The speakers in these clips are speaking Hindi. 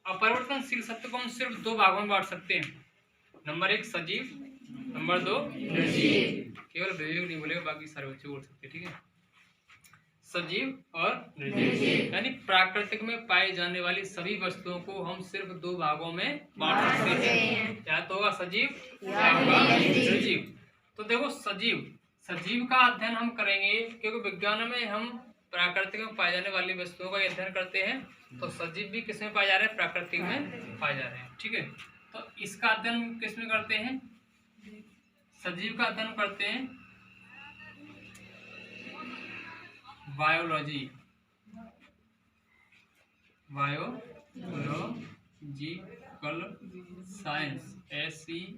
अपरिवर्तनशील सत्य को हम सिर्फ दो भागों में बांट सकते हैं। नंबर एक सजीव, नंबर दो निर्जीव। केवल निर्जीव नहीं बोलेगा, बाकी सारे बच्चे बोल सकते हैं, ठीक है। सजीव और निर्जीव, यानी प्राकृतिक में पाई जाने वाली सभी वस्तुओं को हम सिर्फ दो भागों में बांट सकते हैं, या तो होगा सजीव या होगा निर्जीव। तो देखो सजीव का अध्ययन हम करेंगे, क्योंकि विज्ञान में हम प्राकृतिक में पाई जाने वाली वस्तुओं का अध्ययन करते हैं, तो सजीव भी किसमें पाए जा रहे हैं? प्राकृतिक में पाए जा रहे हैं, ठीक है। तो इसका अध्ययन किसमें करते हैं? सजीव का अध्ययन करते हैं बायोलॉजिकल साइंस, SCIENCE।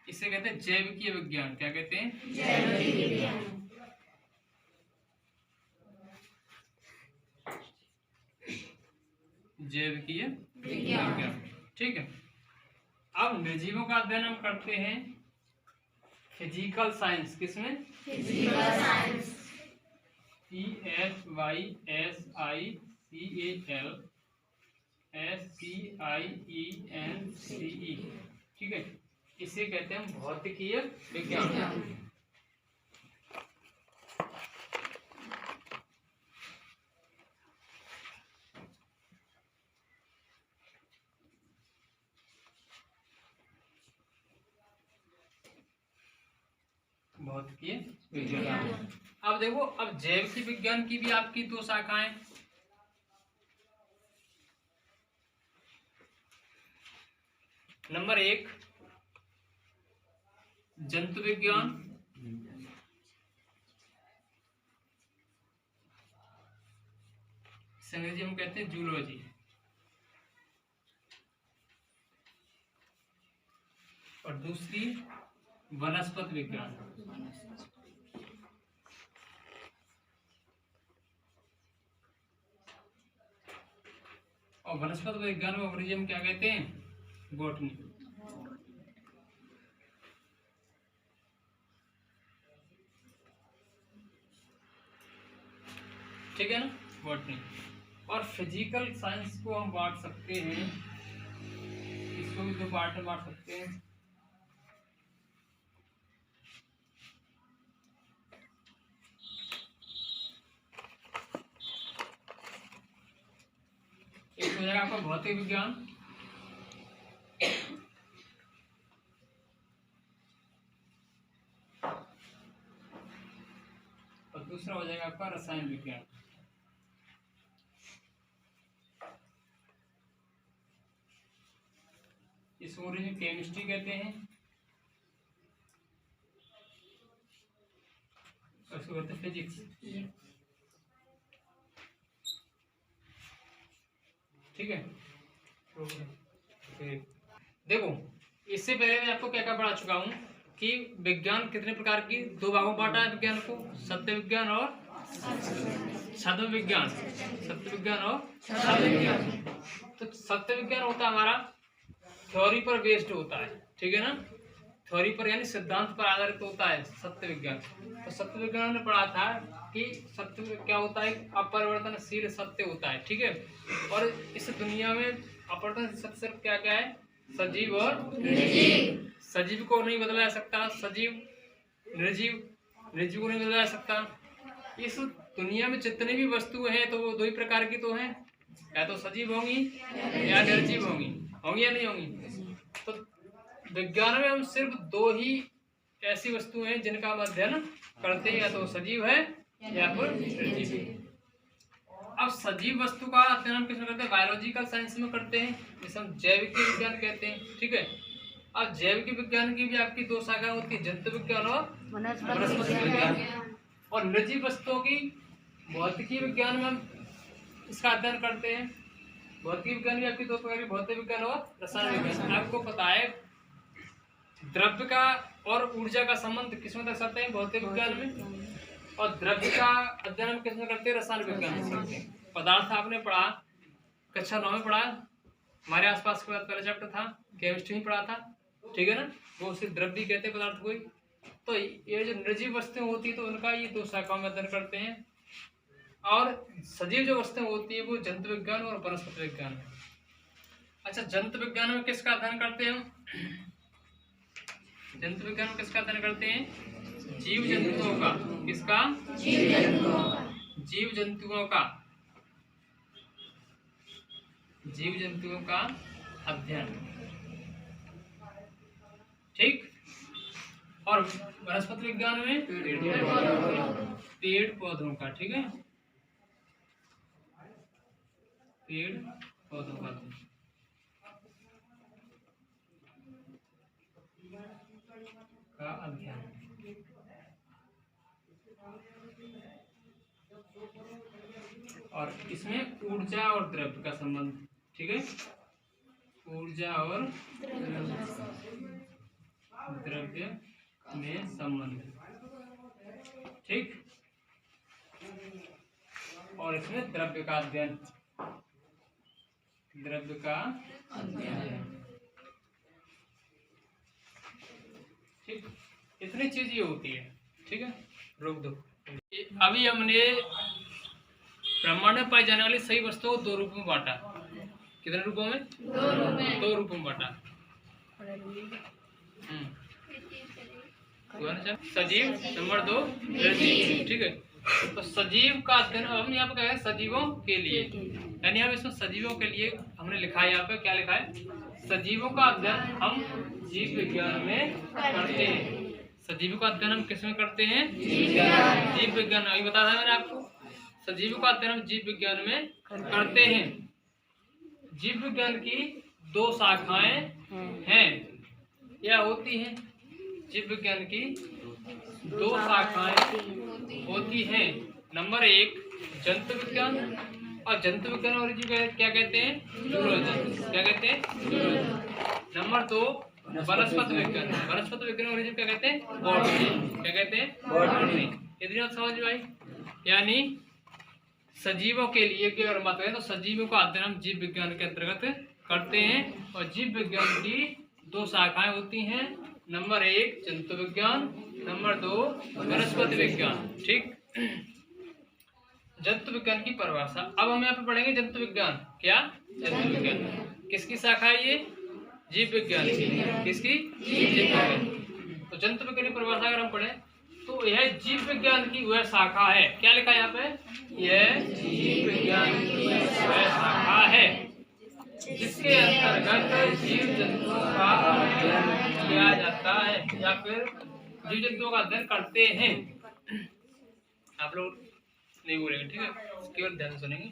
इसे कहते हैं जैविकीय विज्ञान। क्या कहते हैं? जैविकीय विज्ञान। जैविकीय विज्ञान, ठीक है। अब निर्जीवों का अध्ययन हम करते हैं फिजिकल साइंस। किसमें? फिजिकल साइंस, PHYSICAL SCIENCE, ठीक है। इसे कहते हैं भौतिकीय विज्ञान। भौतिकीय विज्ञान। अब देखो, अब जैविक विज्ञान की भी आपकी दो शाखाएं। नंबर एक जंतु विज्ञान, अंग्रेजी में कहते हैं जूलॉजी। और दूसरी वनस्पति विज्ञान। और वनस्पति विज्ञान को अंग्रेजी में क्या कहते हैं? बॉटनी। ठीक है ना, बॉटनी। और फिजिकल साइंस को हम बांट सकते हैं, इसको भी दो पार्ट में बांट सकते हैं। एक हो जाएगा आपका भौतिक विज्ञान, और दूसरा हो जाएगा आपका रसायन विज्ञान। इसको अंग्रेजी केमिस्ट्री कहते हैं, और इसको कहते हैं फिजिक्स। ठीक है। देखो, इससे पहले मैं आपको क्या क्या पढ़ा चुका हूँ कि विज्ञान कितने प्रकार की दो भागों में बांटा है विज्ञान को, सत्य विज्ञान और छद्म विज्ञान। सत्य विज्ञान और छद्म विज्ञान। तो सत्य विज्ञान होता है हमारा थ्योरी पर बेस्ड होता है, ठीक है ना, थ्योरी पर यानी सिद्धांत पर आधारित होता है सत्य विज्ञान। तो सत्य विज्ञान ने पढ़ा था कि सत्य क्या होता है? अपरिवर्तनशील सत्य होता है, ठीक है। और इस दुनिया में अपरिवर्तनशील सत्य सिर्फ क्या क्या है? सजीव और निर्जीव। सजीव को नहीं बदला जा सकता, सजीव निर्जीव को नहीं बदला जा सकता। इस दुनिया में जितनी भी वस्तुएं हैं तो वो दो ही प्रकार की तो हैं, या तो सजीव होंगी या निर्जीव होंगी या नहीं होंगी। तो विज्ञान में हम सिर्फ दो ही ऐसी वस्तुएं हैं जिनका हम अध्ययन करते हैं, या तो सजीव है या फिर निर्जीव। अब सजीव वस्तु का अध्ययन हम किसमें करते हैं? बायोलॉजिकल साइंस में करते हैं, जिसे हम जैविक विज्ञान कहते हैं, ठीक है। अब जैविक विज्ञान की भी आपकी दो शाखा होती है, जंतु विज्ञान और वनस्पति विज्ञान। और निर्जीव वस्तुओं की भौतिकी विज्ञान में हम इसका अध्ययन करते हैं। भौतिक विज्ञान भी आपकी दो प्रकार की, भौतिक विज्ञान और रसायन विज्ञान। आपको पता है द्रव्य का और ऊर्जा का संबंध किसमें तक सकते हैं? भौतिक विज्ञान में। और द्रव्य का अध्ययन किसमें करते हैं? रसायन विज्ञान में करते हैं। पदार्थ आपने पढ़ा, कक्षा 9 में पढ़ा, हमारे आसपास के बाद पहला चैप्टर था, केमिस्ट्री में पढ़ा था, ठीक है ना। वो सिर्फ द्रव्य कहते हैं पदार्थ को। तो ये जो निर्जीव वस्तुएं होती है तो उनका ये दो शाखाओं में अध्ययन करते हैं, और सजीव जो वस्तुएं होती है वो जंतु विज्ञान और वनस्पति विज्ञान है। अच्छा, जंतु विज्ञान में किसका अध्ययन करते हैं हम? जंतु विज्ञान में किसका अध्ययन करते हैं? जीव जंतुओं का। किसका? जीव जंतुओं का। जीव जंतुओं का अध्ययन, ठीक। और वनस्पति विज्ञान में पेड़ पौधों का, ठीक है, पेड़ पौधों का अध्ययन। और इसमें ऊर्जा और द्रव्य का संबंध, ठीक है, ऊर्जा और द्रव्य में संबंध, ठीक। और इसमें द्रव्य का अध्ययन, द्रव्य का अध्ययन, ठीक। इतनी चीज ये होती है, ठीक है। रोक दो। अभी हमने ब्रह्मांड में पाई जाने वाली सही वस्तुओं को 2 रूपों में बांटा। कितने रूपों में? 2 रूपों में बांटा। सजीव, नंबर 2 निर्जीव, ठीक है। तो सजीव का अध्ययन हम यहाँ पे क्या है? सजीवों के लिए, यानी हम इसमें सजीवों के लिए हमने लिखा है, यहाँ पे क्या लिखा है? सजीवों का अध्ययन हम जीव विज्ञान में करते हैं। सजीवों का अध्ययन हम किस में करते हैं? जीव विज्ञान। अभी बता था मैंने आपको, सजीवों का अध्ययन हम जीव विज्ञान में करते हैं। जीव विज्ञान की 2 शाखाएं हैं या होती हैं। जीव विज्ञान की 2 शाखाएं होती हैं। नंबर 1 जंतु विज्ञान, और जंतु विज्ञान और जीव क्या कहते हैं? जूलॉजी। क्या कहते हैं? जूलॉजी। नंबर 2 वनस्पति विज्ञान, वनस्पति विज्ञान और जीव क्या कहते हैं? बॉटनी। क्या कहते हैं? बॉटनी। इतनी बात समझ में आई? यानी सजीवों के लिए की अगर बात करें तो सजीवों का अध्ययन हम जीव विज्ञान के अंतर्गत करते हैं। और जीव विज्ञान की 2 शाखाएं होती हैं। नंबर 1 जंतु विज्ञान, नंबर 2 वनस्पति विज्ञान, ठीक। जंतु विज्ञान की परिभाषा अब हम यहाँ पे पढ़ेंगे। जंतु विज्ञान क्या? जंतु विज्ञान किसकी शाखा है? ये जीव विज्ञान की। किसकी? जीव विज्ञान। तो जंतु विज्ञान की परिभाषा अगर हम पढ़ें तो यह जीव विज्ञान की वह शाखा है। क्या लिखा है यहाँ पे? यह जीव विज्ञान की वह शाखा है जिसके अंतर्गत जीव जंतुओं का अध्ययन किया जाता है या फिर जीव जंतुओं का अध्ययन करते हैं। आप लोग नहीं बोलेंगे, ठीक है, केवल ध्यान सुनेंगे।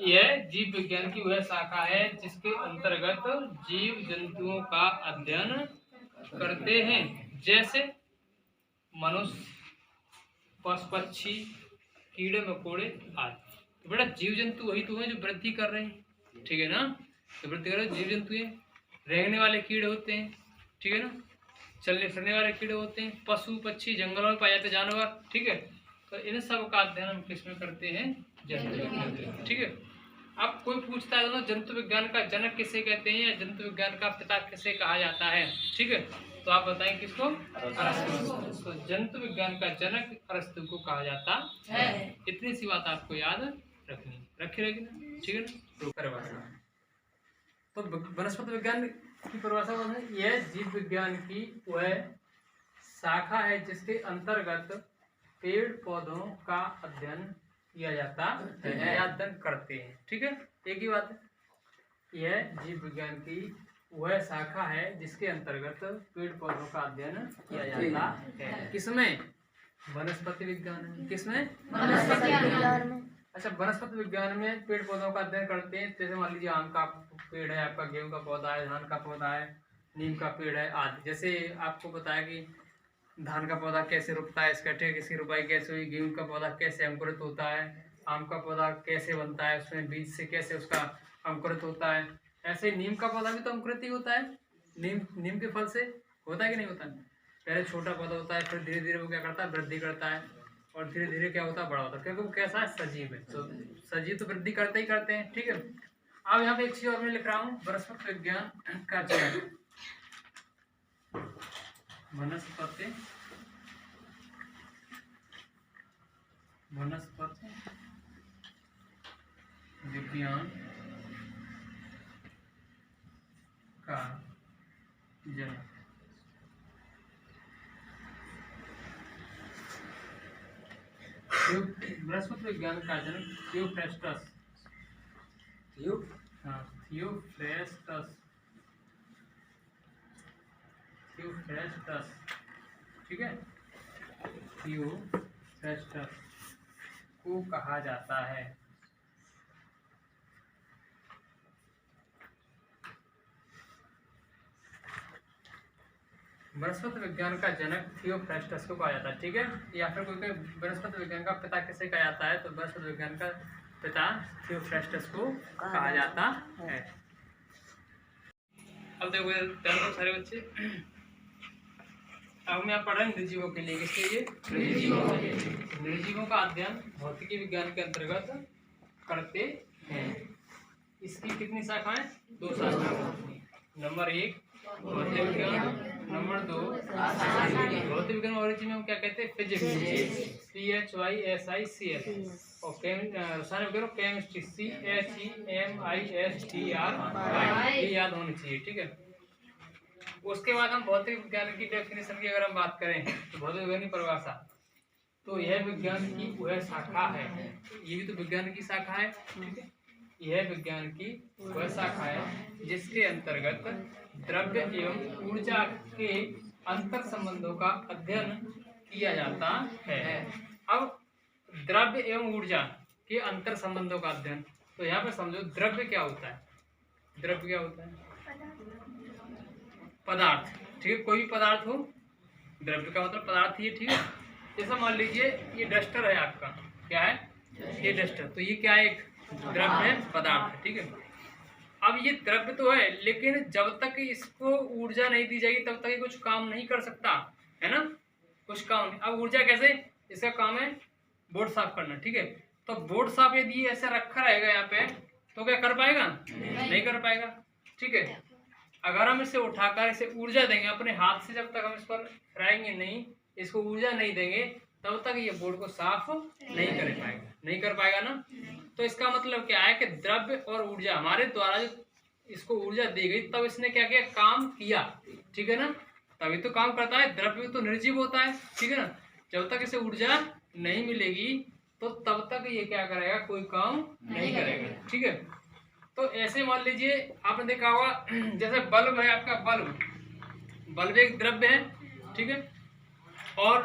यह जीव विज्ञान की वह शाखा है जिसके अंतर्गत जीव जंतुओं का अध्ययन करते हैं, जैसे मनुष्य, पशु पक्षी, कीड़े मकोड़े आदि। तो बेटा जीव जंतु वही तो हैं जो वृद्धि कर रहे हैं, ठीक है ना। तो वृद्धि कर रहे जीव जंतु हैं। रेंगने वाले कीड़े होते हैं, ठीक है ना, चलने फिरने वाले कीड़े होते हैं, पशु पक्षी, जंगलों में पाए जाते जानवर, ठीक है। तो इन सब का अध्ययन हम किसमें करते हैं? जंतु विज्ञान, ठीक है। अब कोई पूछता है तो जंतु विज्ञान का जनक किसे कहते हैं या जंतु विज्ञान का पिता किसे कहा जाता है, ठीक है। तो आप बताएं किसको? अरस्तु। तो जंतु विज्ञान का जनक अरस्तु को कहा जाता है। इतनी सी बात आपको याद रखनी, रखी रहेगी ना, ठीक है ना। परिभाषा तो वनस्पति विज्ञान की परिभाषा है, यह जीव विज्ञान की वह शाखा है जिसके अंतर्गत पेड़ पौधों का अध्ययन किया जाता है या अध्ययन करते हैं, ठीक है। एक ही बात है, यह जीव विज्ञान की वह शाखा है जिसके अंतर्गत पेड़ पौधों का अध्ययन किया जाता है। किसमें? वनस्पति विज्ञान में। किसमें? वनस्पति विज्ञान में। अच्छा, वनस्पति विज्ञान में पेड़ पौधों का अध्ययन करते हैं। जैसे मान लीजिए आम का पेड़ है, आपका गेहूं का पौधा है, धान का पौधा है, नीम का पेड़ है आदि। जैसे आपको बताया कि धान का पौधा कैसे रुकता है, इसका किसकी रुपाई कैसे हुई, गेहूं का पौधा कैसे अंकुरित होता है, आम का पौधा कैसे बनता है, उसमें बीज से कैसे उसका अंकुरित होता है। ऐसे नीम का पौधा भी तो अंकुरित ही होता है। नीम के फल से होता है कि नहीं होता है? पहले छोटा पौधा होता है, फिर धीरे धीरे वो क्या करता है? वृद्धि करता है, और धीरे धीरे क्या होता है? बड़ा होता है, क्योंकि वो कैसा है? सजीव है। तो सजीव तो वृद्धि करते ही करते हैं, ठीक है। अब यहाँ पे एक चीज और मैं लिख रहा हूँ, वनस्पति विज्ञान का जनक। वनस्पति वनस्पति विज्ञान का जनक। वनस्पति विज्ञान का जनक थियोफ्रेस्टस। थियोफ्रेस्टस, ठीक है, थियोफ्रेस्टस को कहा जाता है। वनस्पति विज्ञान का जनक थियोफ्रेस्टस को कहा जाता है, ठीक है। या फिर कोई वनस्पति विज्ञान का पिता किसे कहा जाता है, तो वनस्पति विज्ञान का पिता थियोफ्रेस्टस को कहा जाता है। अब देखो सारे बच्चे, अब हम यहाँ पढ़ रहे हैं निर्जीवों के लिए। किसके लिए? निर्जीवों का अध्ययन भौतिकी विज्ञान के अंतर्गत करते हैं। इसकी कितनी शाखाएं? 2 शाखाएं। नंबर 1 भौतिक विज्ञान, नंबर 2 भौतिक विज्ञान अंग्रेजी में हम क्या कहते हैं? Physics, PHYSICS। और रसायन विज्ञान केमिस्ट्री, CHEMISTRY, ये याद होनी चाहिए, ठीक है। उसके बाद हम भौतिक विज्ञान की डेफिनेशन की अगर हम बात करें, तो भौतिक विज्ञान की परिभाषा, तो यह विज्ञान की वह शाखा है, ये भी तो विज्ञान की शाखा है, ठीक है। यह विज्ञान की वह शाखा है जिसके अंतर्गत द्रव्य एवं ऊर्जा के अंतर संबंधों का अध्ययन किया जाता है। अब द्रव्य एवं ऊर्जा के अंतर संबंधों का अध्ययन, तो यहाँ पे समझो द्रव्य क्या होता है। द्रव्य क्या होता है? पदार्थ, ठीक है। कोई भी पदार्थ हो, द्रव्य का मतलब पदार्थ ही है, ठीक है। जैसा मान लीजिए ये डस्टर है आपका, क्या है ये डस्टर, तो ये क्या है? एक द्रव्य है, पदार्थ है, ठीक है। अब ये द्रव्य तो है, लेकिन जब तक इसको ऊर्जा नहीं दी जाएगी तब तक ये कुछ काम नहीं कर सकता, है ना, कुछ काम नहीं। अब ऊर्जा कैसे? इसका काम है बोर्ड साफ करना, ठीक है। तो बोर्ड साफ यदि ऐसे रखा रहेगा यहाँ पे, तो क्या कर पाएगा? नहीं कर पाएगा, ठीक है। अगर हम इसे उठाकर इसे ऊर्जा देंगे अपने हाथ से, जब तक हम इस पर फिराएंगे नहीं, इसको ऊर्जा नहीं देंगे, तब तक ये बोर्ड को साफ नहीं कर पाएगा ना। तो इसका मतलब क्या है कि द्रव्य और ऊर्जा हमारे द्वारा जो इसको ऊर्जा दी गई, तब इसने क्या किया? काम किया, ठीक है ना, तभी तो काम करता है। द्रव्य तो निर्जीव होता है, ठीक है ना। जब तक इसे ऊर्जा नहीं मिलेगी तो तब तक ये क्या करेगा? कोई काम नहीं करेगा, ठीक है। तो ऐसे मान लीजिए आपने देखा होगा, जैसे बल्ब है आपका, बल्ब एक द्रव्य है, ठीक है, और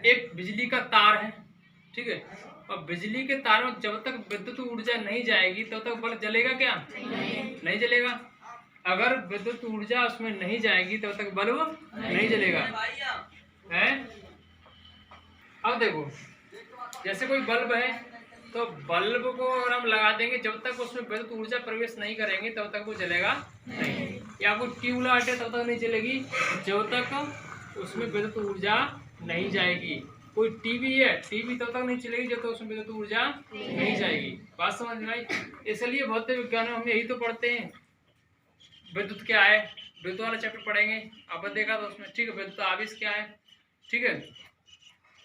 एक बिजली का तार है, ठीक है। और बिजली के तार में जब तक विद्युत ऊर्जा नहीं जाएगी तब तक बल्ब जलेगा क्या? नहीं जलेगा। अगर विद्युत ऊर्जा उसमें नहीं जाएगी तब तक बल्ब नहीं जलेगा, है। अब देखो, जैसे कोई बल्ब है, तो बल्ब को अगर हम लगा देंगे, जब तक उसमें विद्युत ऊर्जा प्रवेश नहीं करेंगे तब तक वो जलेगा नहीं। या कोई ट्यूबलाइट है तब तक नहीं जलेगी जब तक उसमें विद्युत ऊर्जा नहीं जाएगी। कोई टीवी है, टीवी तब तक नहीं चलेगी जब तक उसमें विद्युत ऊर्जा नहीं जाएगी। बात समझ में आई? इसलिए भौतिक विज्ञान में हम यही तो पढ़ते हैं, विद्युत क्या है, विद्युत वाला चैप्टर पढ़ेंगे, आपने देखा था उसमें, ठीक है। विद्युत आवेश क्या है, ठीक है।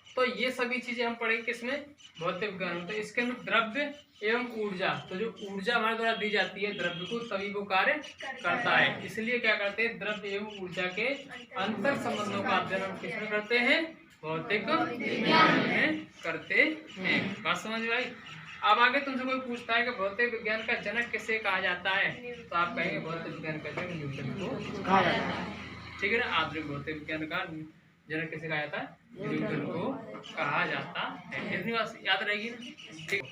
तो ये सभी चीजें हम पढ़ेंगे किसमें? भौतिक विज्ञान में। तो इसके अंदर द्रव्य एवं ऊर्जा, तो जो ऊर्जा हमारे द्वारा दी जाती है द्रव्य को, तभी वो कार्य करता है। इसलिए क्या करते हैं? द्रव्य एवं ऊर्जा के अंतर संबंधों का अध्ययन हम किसमें करते हैं? भौतिक विज्ञान में करते हैं। बात समझ में आई? अब आगे तुमसे कोई पूछता है कि भौतिक विज्ञान का जनक किसे कहा जाता है, तो आप कहेंगे भौतिक विज्ञान का जनक न्यूटन को कहा जाता है, ठीक है ना। आधुनिक भौतिक विज्ञान का जनक किसे कहा जाता है? न्यूटन को कहा जाता है। इतनी बात याद रहेगी ना, ठीक है।